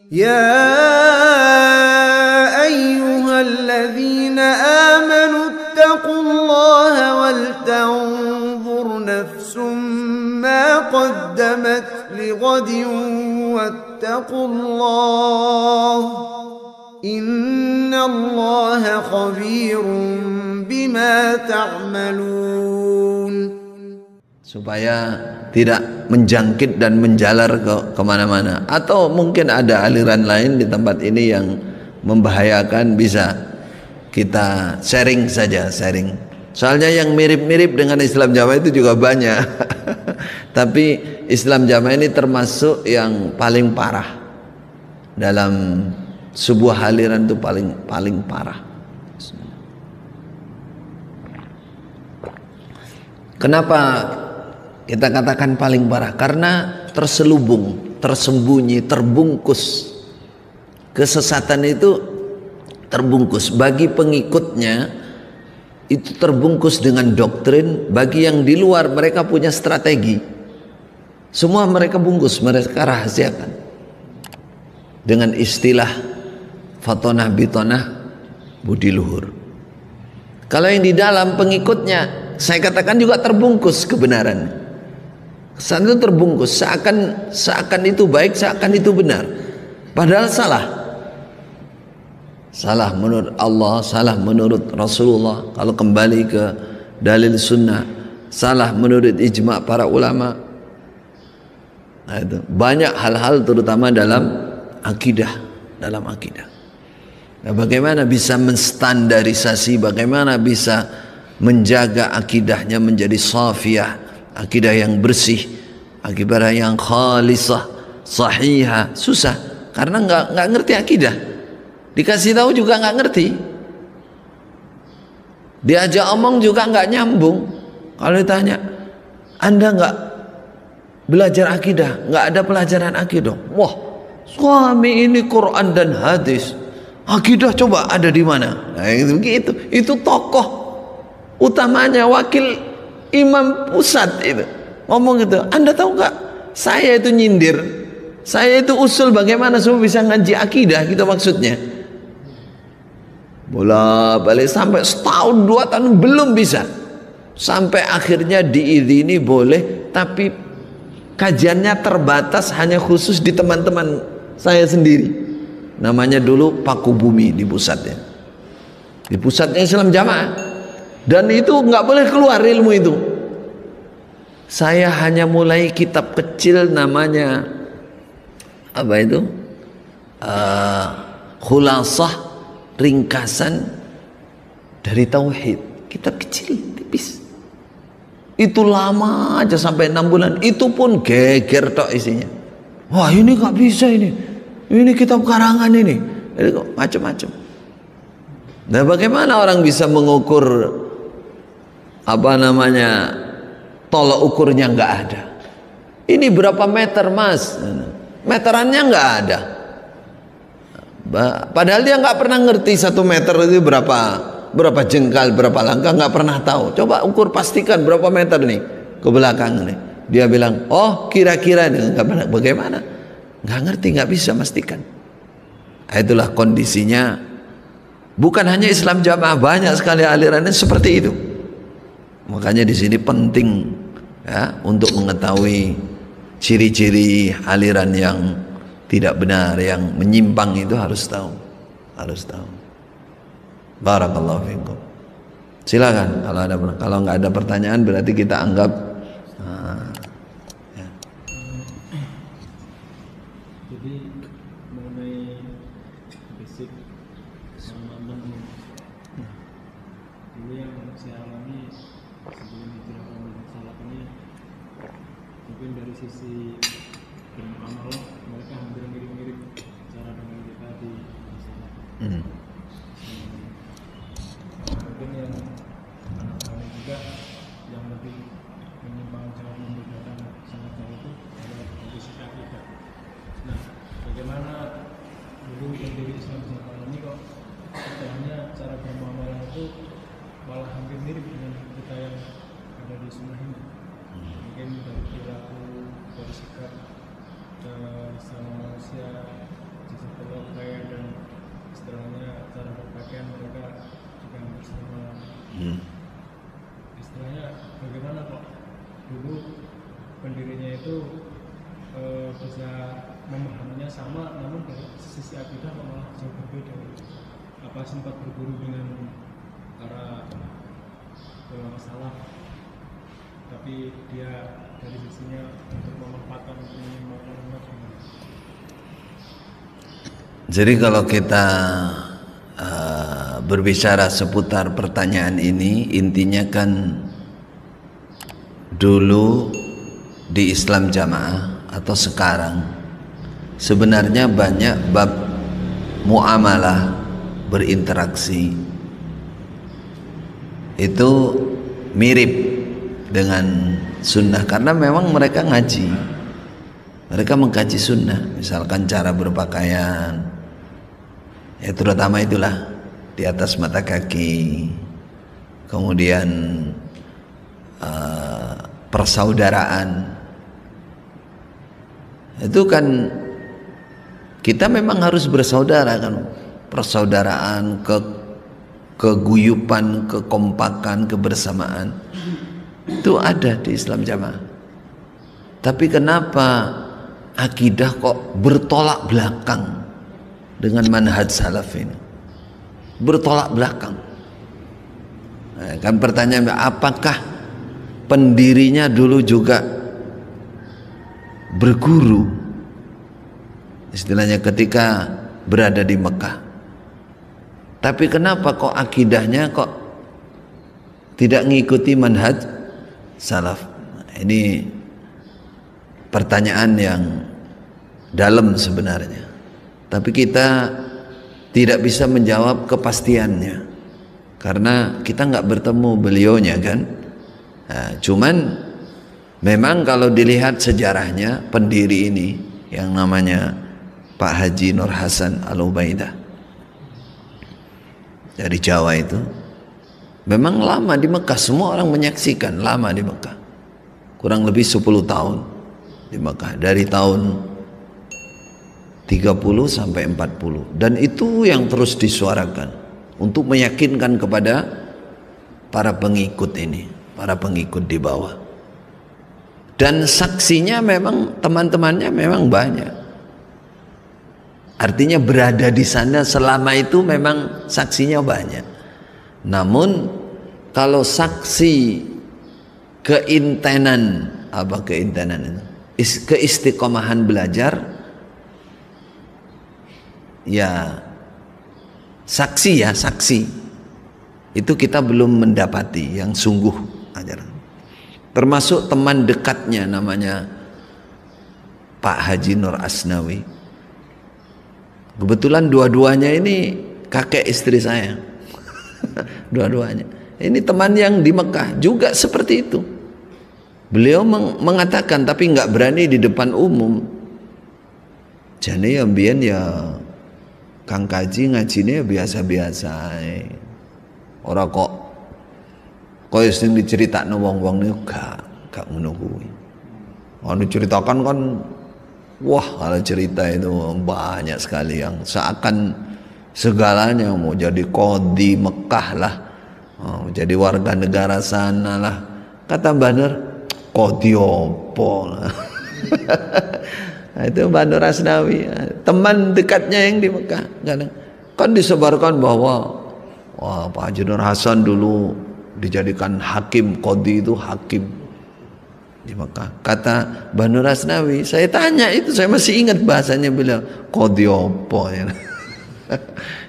يا أيها الذين آمنوا اتقوا الله ولتنظر نفس ما قدمت لغد واتقوا الله إن الله خبير بما تعملون. Supaya tidak menjangkit dan menjalar ke kemana-mana, atau mungkin ada aliran lain di tempat ini yang membahayakan, bisa kita sharing saja, sharing. Soalnya yang mirip-mirip dengan Islam Jamaah itu juga banyak. Tapi Islam Jamaah ini termasuk yang paling parah dalam sebuah aliran, itu paling parah. Kenapa kita katakan paling parah? Karena terselubung, tersembunyi, terbungkus. Kesesatan itu terbungkus. Bagi pengikutnya itu terbungkus dengan doktrin. Bagi yang di luar, mereka punya strategi. Semua mereka bungkus, mereka rahasiakan dengan istilah fatonah bitonah, budi luhur. Kalau yang di dalam pengikutnya, saya katakan juga terbungkus kebenaran. Kesan itu terbungkus, seakan itu baik, seakan itu benar, padahal salah. Salah menurut Allah, salah menurut Rasulullah kalau kembali ke dalil sunnah, salah menurut ijma' para ulama. Nah, itu banyak hal-hal terutama dalam akidah, Nah, bagaimana bisa menstandarisasi, bagaimana bisa menjaga akidahnya menjadi safiyah, akidah yang bersih, akidah yang khalisah, sahihah, susah karena nggak ngerti akidah. Dikasih tahu juga nggak ngerti, diajak omong juga nggak nyambung. Kalau ditanya, Anda nggak belajar akidah, nggak ada pelajaran akidah. Wah, suami ini Quran dan hadis, akidah coba ada di mana? Nah, itu tokoh utamanya, wakil imam pusat itu ngomong gitu. Anda tahu nggak? Saya itu nyindir, saya itu usul bagaimana semua bisa ngaji akidah, gitu maksudnya. Bola balik sampai setahun 2 tahun belum bisa, sampai akhirnya diizini boleh, tapi kajiannya terbatas, hanya khusus di teman-teman saya sendiri. Namanya dulu Paku Bumi di pusatnya Islam Jamaah, dan itu nggak boleh keluar ilmu itu. Saya hanya mulai kitab kecil namanya apa itu, khulasah, ringkasan dari tauhid, kitab kecil tipis. Itu lama aja sampai 6 bulan, itu pun geger tok isinya. Wah, ini nggak bisa, ini kitab karangan ini macam-macam. Nah, bagaimana orang bisa mengukur apa namanya, tolak ukurnya nggak ada. Ini berapa meter mas, meterannya nggak ada. Padahal dia nggak pernah ngerti 1 meter itu berapa jengkal, berapa langkah, nggak pernah tahu. Coba ukur, pastikan berapa meter nih ke belakang nih. Dia bilang, oh kira-kira nih, bagaimana? Nggak ngerti, nggak bisa pastikan. Itulah kondisinya. Bukan hanya Islam Jamaah, banyak sekali alirannya seperti itu. Makanya di sini penting ya untuk mengetahui ciri-ciri aliran yang tidak benar, yang menyimpang itu harus tahu. Barakallahu fikum. Silakan kalau nggak ada pertanyaan berarti kita anggap ya. Jadi mengenai basic sama dulu yang saya alami sebelum hijrah ke Madinah salaf ini, mungkin dari sisi beramal mereka hampir mirip-mirip cara dengan kita di salaf. Mungkin yang juga yang lebih menyimpang jauh, membedakan sangat jauh itu adalah dari sisi akidah. Nah, bagaimana dulu yang dari Islam Jamaah ini kok istilahnya cara bermuamalah itu malah hampir mirip dengan kita yang ada di sunnah ini. Mungkin dari perilaku, dari sikap sama manusia, memahaminya sama, namun dari sisi akidah malah jauh berbeda. Apa sempat berguru dengan para ulama salaf, tapi dia dari sisinya untuk memanfaatkan ini maupun. Jadi kalau kita berbicara seputar pertanyaan ini, intinya kan dulu di Islam Jamaah atau sekarang sebenarnya banyak bab muamalah, berinteraksi itu mirip dengan sunnah, karena memang mereka ngaji, mereka mengkaji sunnah. Misalkan cara berpakaian, ya terutama itulah di atas mata kaki, kemudian persaudaraan, itu kan kita memang harus bersaudara kan, persaudaraan, keguyupan, kekompakan, kebersamaan itu ada di Islam Jamaah. Tapi kenapa akidah kok bertolak belakang dengan manhaj salaf ini? Bertolak belakang. Nah, kan pertanyaan, apakah pendirinya dulu juga berguru, istilahnya ketika berada di Mekah? Tapi kenapa kok akidahnya kok tidak mengikuti manhaj salaf? Ini pertanyaan yang dalam sebenarnya, tapi kita tidak bisa menjawab kepastiannya karena kita nggak bertemu beliaunya kan. Nah, cuman memang kalau dilihat sejarahnya, pendiri ini yang namanya Pak Haji Nur Hasan Al-Ubaidah dari Jawa itu memang lama di Mekah, semua orang menyaksikan lama di Mekah, kurang lebih 10 tahun di Mekah, dari tahun 30 sampai 40, dan itu yang terus disuarakan untuk meyakinkan kepada para pengikut ini, para pengikut di bawah. Dan saksinya memang teman-temannya memang banyak. Artinya berada di sana selama itu memang saksinya banyak. Namun kalau saksi keintenan, apa keintenan itu? Keistiqomahan belajar, ya saksi itu kita belum mendapati yang sungguh ajaran. Termasuk teman dekatnya namanya Pak Haji Nur Asnawi. Kebetulan dua-duanya ini kakek istri saya. Dua-duanya ini teman yang di Mekah juga seperti itu. Beliau mengatakan, tapi nggak berani di depan umum. Jadi ya mbiyen ya Kang Kaji ngajine biasa-biasa. Ora kok sing diceritakno wong-wong niku gak ngono kuwi. Anu diceritakan kan wah, kalau cerita itu banyak sekali yang seakan segalanya, mau jadi qadhi Mekah lah, jadi warga negara sana lah. Kata Mbah Nur, qadhi opo lah. Nah, itu Mbah Nur Asnawi, teman dekatnya yang di Mekah. Kan disebarkan bahwa wah, Pak Haji Nur Hasan dulu dijadikan hakim, qadhi itu hakim di Mekah. Kata Mbah Nur Asnawi, saya tanya itu, saya masih ingat bahasanya beliau, qadhi opo ya.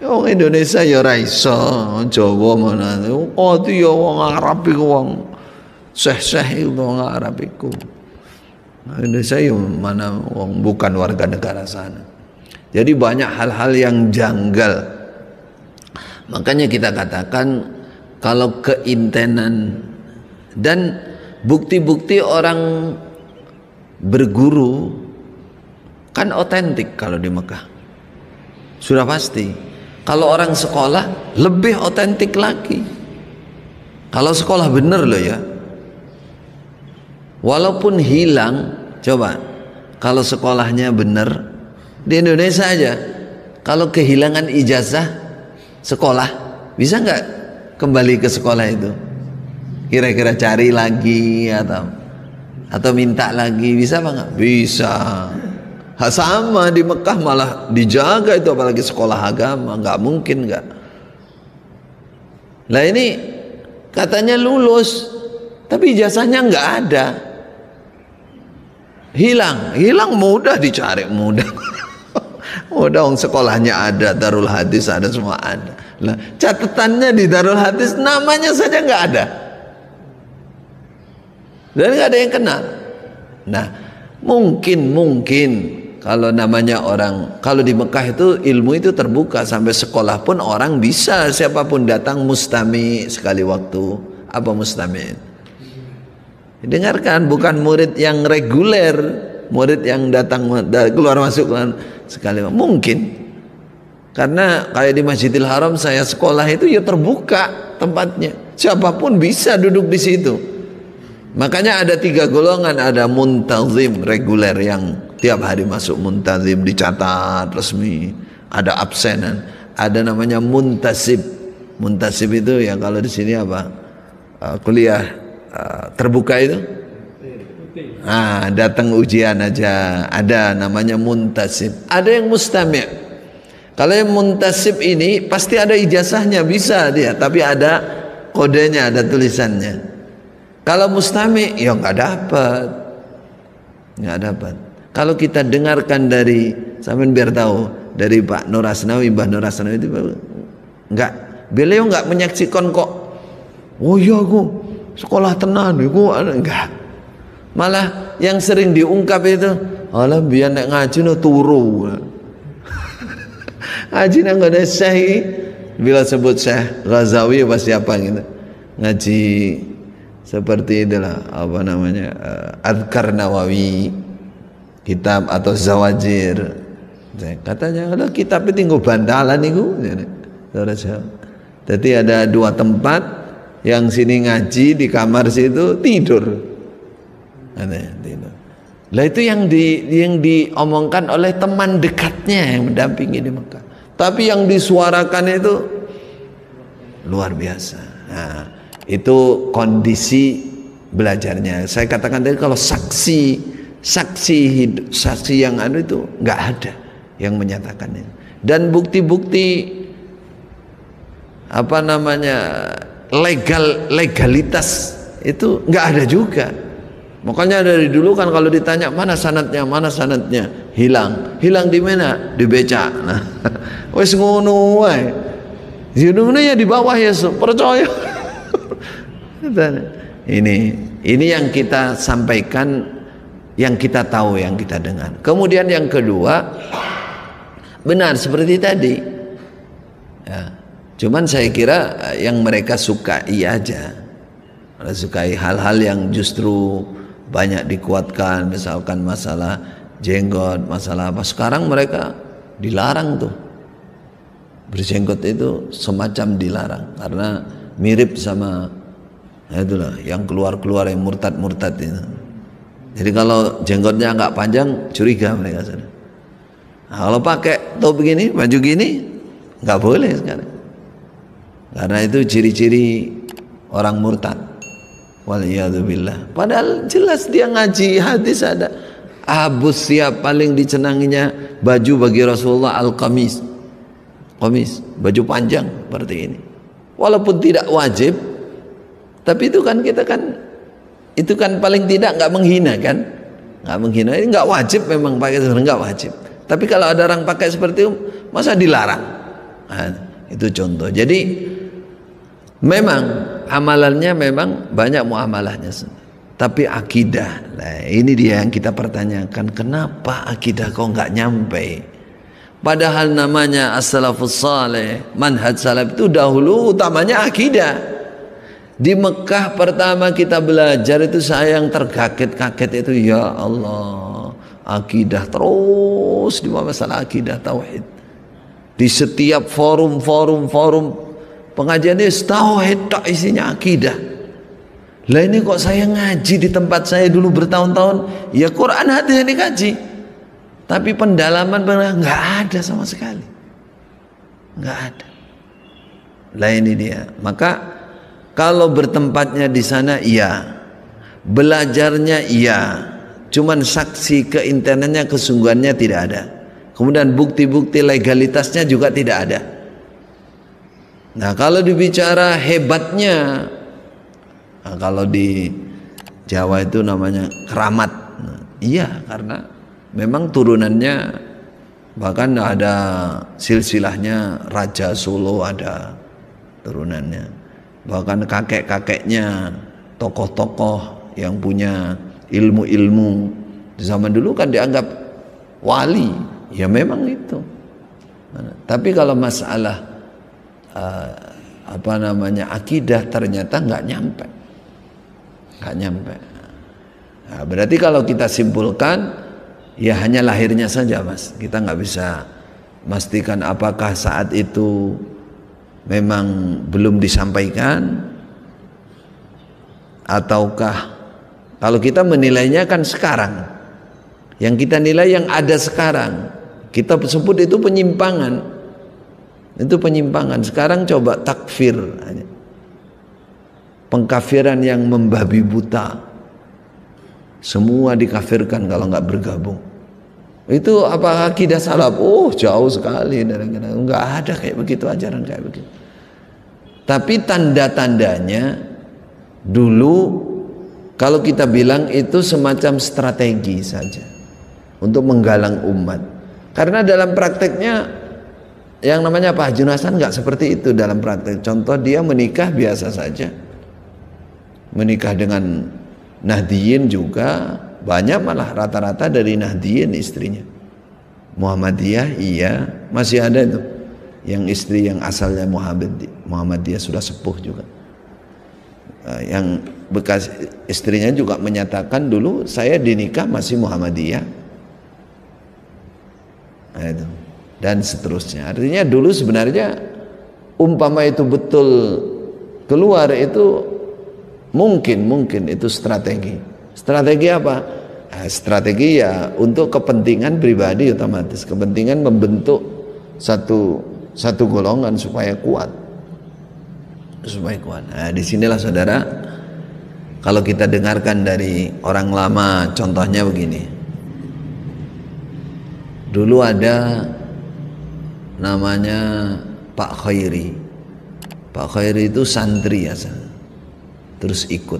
Wong Indonesia ya ora iso, Jawa mana qadhi ya wong Arab iku, wong syekh-syekh itu wong Arab iku. Indonesia yang mana bukan warga negara sana. Jadi banyak hal-hal yang janggal. Makanya kita katakan kalau keintenan dan bukti-bukti orang berguru kan otentik kalau di Mekah. Sudah pasti. Kalau orang sekolah lebih otentik lagi. Kalau sekolah bener loh ya. Walaupun hilang, coba kalau sekolahnya benar di Indonesia aja, kalau kehilangan ijazah sekolah, bisa nggak kembali ke sekolah itu? Kira-kira cari lagi atau minta lagi, bisa apa nggak? Bisa. Sama di Mekah malah dijaga itu, apalagi sekolah agama, nggak mungkin nggak. Lah ini katanya lulus, tapi ijazahnya nggak ada, hilang mudah dicari, mudah. Mudah, sekolahnya ada, Darul Hadis ada, semua ada. Lah catatannya di Darul Hadis namanya saja nggak ada, dan nggak ada yang kenal. Nah mungkin kalau namanya orang, kalau di Mekah itu ilmu itu terbuka, sampai sekolah pun orang bisa, siapapun datang, mustami sekali waktu. Apa mustami? Dengarkan, bukan murid yang reguler, murid yang datang keluar masuk sekali. Mungkin karena kayak di Masjidil Haram saya sekolah itu ya terbuka tempatnya, siapapun bisa duduk di situ. Makanya ada 3 golongan, ada muntazim reguler yang tiap hari masuk, muntazim dicatat resmi, ada absenan. Ada namanya muntasib. Muntasib itu ya kalau di sini apa? Kuliah terbuka itu. Datang ujian aja. Ada namanya muntasib. Ada yang mustami'. Kalau yang muntasib ini pasti ada ijazahnya, bisa dia, tapi ada kodenya, ada tulisannya. Kalau mustami' ya nggak dapat. Kalau kita dengarkan dari, sampean biar tahu, dari Pak Nur Asnawi, Mbah Nur Asnawi itu nggak, beliau nggak menyaksikan kok. Oh iya aku sekolah tenan, aku enggak. Malah yang sering diungkap itu, alah biar nek ngaji no turu. Ngaji nang ada syekh, bila sebut Syekh Ghazawi apa siapa gitu, ngaji seperti itulah, apa namanya, Adhkar Nawawi, kitab atau Zawajir. Katanya ada kitab itu tinggal bandalan itu. Jadi ada 2 tempat, yang sini ngaji, di kamar situ tidur. Lah itu yang diomongkan oleh teman dekatnya yang mendampingi di Mekah. Tapi yang disuarakan itu luar biasa. Nah, itu kondisi belajarnya. Saya katakan tadi, kalau saksi hidup, saksi yang itu nggak ada yang menyatakan itu. Dan bukti-bukti apa namanya legalitas itu nggak ada juga. Makanya dari dulu kan kalau ditanya mana sanadnya, hilang di mana? Di becak. Nah, wes ngono wae. Zidungnya di bawah ya, percaya. Ini yang kita sampaikan, yang kita tahu, yang kita dengar. Kemudian yang kedua, benar seperti tadi. Ya, cuman saya kira yang mereka sukai aja. Mereka sukai hal-hal yang justru banyak dikuatkan, misalkan masalah jenggot, masalah apa. Sekarang mereka dilarang tuh. Berjenggot itu semacam dilarang karena mirip sama itulah yang keluar yang murtad itu. Jadi kalau jenggotnya nggak panjang, curiga mereka sana. Nah, kalau pakai top begini, baju gini, nggak boleh sekarang. Karena itu ciri-ciri orang murtad. Waliyadzubillah. Padahal jelas dia ngaji hadis ada. Abu Siap paling dicenanginya baju bagi Rasulullah al-qamis. Qamis, baju panjang seperti ini. Walaupun tidak wajib, tapi itu kan kita kan, itu kan paling tidak nggak menghina kan, nggak menghina. Ini nggak wajib memang pakai, sebenarnya nggak wajib. Tapi kalau ada orang pakai seperti itu, masa dilarang? Nah, itu contoh. Jadi memang amalannya memang banyak muamalahnya, tapi akidah, nah ini dia yang kita pertanyakan. Kenapa akidah kok nggak nyampe? Padahal namanya as-salafus saleh, manhaj salaf itu dahulu utamanya akidah. Di Mekah pertama kita belajar itu, saya yang terkaget-kaget itu, ya Allah, akidah terus di masalah akidah tauhid. Di setiap forum pengajian ini tauhid, tak isinya akidah. Lah ini kok saya ngaji di tempat saya dulu bertahun-tahun, ya Quran hadis ini kaji. Tapi pendalaman nggak ada sama sekali, nggak ada. Lah ini dia. Maka kalau bertempatnya di sana iya, belajarnya iya, cuman saksi keintensnya, kesungguhannya tidak ada. Kemudian bukti-bukti legalitasnya juga tidak ada. Nah, kalau dibicara hebatnya, nah, kalau di Jawa itu namanya keramat. Nah, iya, karena memang turunannya, bahkan ada silsilahnya Raja Solo, ada turunannya. Bahkan kakek-kakeknya tokoh-tokoh yang punya ilmu-ilmu di zaman dulu kan dianggap wali. Ya memang itu. Tapi kalau masalah akidah ternyata nggak nyampe. Nah, berarti kalau kita simpulkan, ya hanya lahirnya saja, Mas. Kita nggak bisa memastikan apakah saat itu memang belum disampaikan, ataukah kalau kita menilainya kan sekarang. Yang kita nilai yang ada sekarang, kita sebut itu penyimpangan. Itu penyimpangan. Sekarang coba takfir, pengkafiran yang membabi buta. Semua dikafirkan kalau nggak bergabung. Itu apa akidah salaf? Oh, jauh sekali dari kita. Nggak ada kayak begitu, ajaran kayak begitu. Tapi tanda-tandanya dulu, kalau kita bilang itu semacam strategi saja untuk menggalang umat. Karena dalam prakteknya yang namanya Pak Haji Hasan nggak seperti itu dalam praktek. Contoh, dia menikah biasa saja, menikah dengan Nahdiyin juga banyak, malah rata-rata dari Nahdiyin istrinya. Muhammadiyah iya masih ada itu, yang istri yang asalnya Muhammadiyah sudah sepuh juga. Yang bekas istrinya juga menyatakan dulu saya dinikah masih Muhammadiyah. Nah, itu. Dan seterusnya. Artinya dulu sebenarnya umpama itu betul keluar, itu mungkin itu strategi. Strategi apa? Strategi ya untuk kepentingan pribadi, otomatis kepentingan membentuk satu golongan supaya kuat. Nah, disinilah saudara, kalau kita dengarkan dari orang lama, contohnya begini. Dulu ada namanya Pak Khairi. Pak Khairi itu santri asal, terus ikut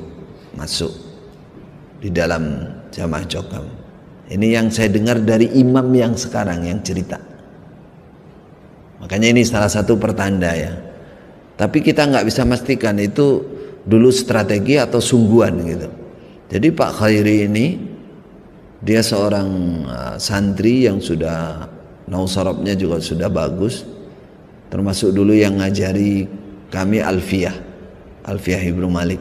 masuk di dalam Jamaah Jokam. Ini yang saya dengar dari imam yang sekarang yang cerita. Makanya ini salah satu pertanda ya. Tapi kita nggak bisa memastikan itu dulu strategi atau sungguhan gitu. Jadi Pak Khairi ini dia seorang santri yang sudah nausarabnya juga sudah bagus, termasuk dulu yang ngajari kami Alfiyah Ibnu Malik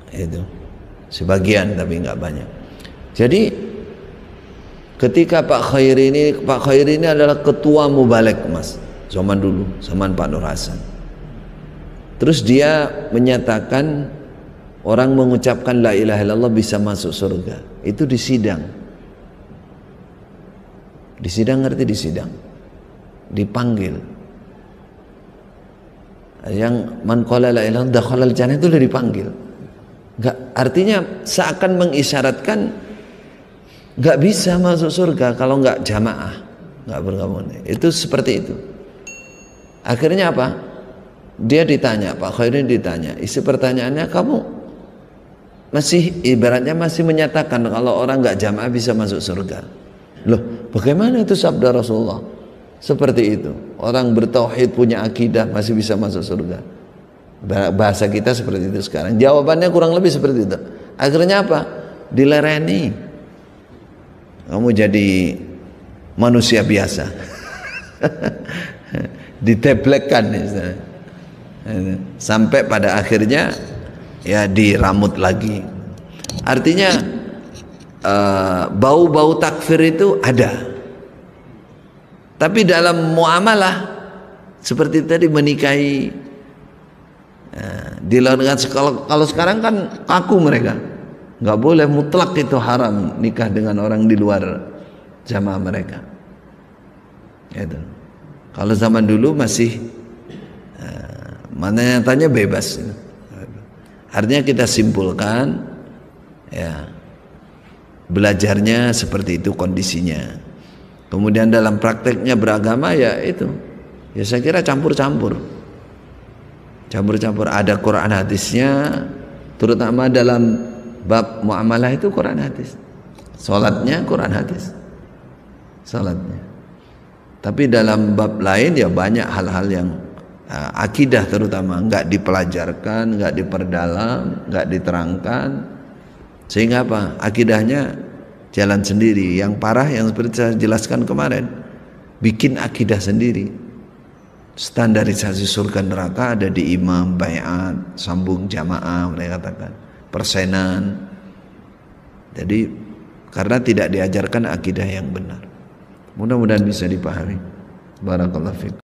itu sebagian tapi nggak banyak. Jadi ketika Pak Khairi ini adalah ketua Mubalek, Mas, zaman dulu, zaman Pak Nur Hasan. Terus dia menyatakan orang mengucapkan la ilaha illallah bisa masuk surga. Itu di sidang. Di sidang, ngerti di sidang? Dipanggil. Yang man qala la ilaha illallah dakhalal jannah itu udah dipanggil. Enggak, artinya seakan mengisyaratkan enggak bisa masuk surga kalau enggak jamaah, enggak bergabung. Itu seperti itu. Akhirnya apa? Dia ditanya, Pak Khairin ditanya, isi pertanyaannya, kamu masih ibaratnya masih menyatakan kalau orang enggak jamaah bisa masuk surga. Loh, bagaimana itu sabda Rasulullah? Seperti itu. Orang bertauhid punya akidah masih bisa masuk surga. Bahasa kita seperti itu sekarang. Jawabannya kurang lebih seperti itu. Akhirnya apa? Dilereni. Kamu jadi manusia biasa. Diteblekkan sampai pada akhirnya ya diramut lagi. Artinya bau-bau takfir itu ada, tapi dalam muamalah seperti tadi menikahi dilarang. Kalau sekarang kan kaku mereka, nggak boleh, mutlak itu haram nikah dengan orang di luar jamaah mereka. Gitu. Kalau zaman dulu masih mana nyatanya bebas. Artinya kita simpulkan ya, belajarnya seperti itu kondisinya. Kemudian dalam prakteknya beragama ya itu, ya saya kira campur-campur. Ada Quran hadisnya, terutama dalam bab muamalah itu Quran hadis. Salatnya Quran hadis. Salatnya. Tapi dalam bab lain ya banyak hal-hal yang akidah terutama nggak dipelajarkan, nggak diperdalam, nggak diterangkan, sehingga apa? Akidahnya jalan sendiri. Yang parah yang seperti saya jelaskan kemarin, bikin akidah sendiri. Standarisasi surga neraka ada di imam, baiat, sambung jamaah, mereka katakan persenan. Jadi karena tidak diajarkan akidah yang benar. Mudah-mudahan bisa dipahami. Barakallahu fiik.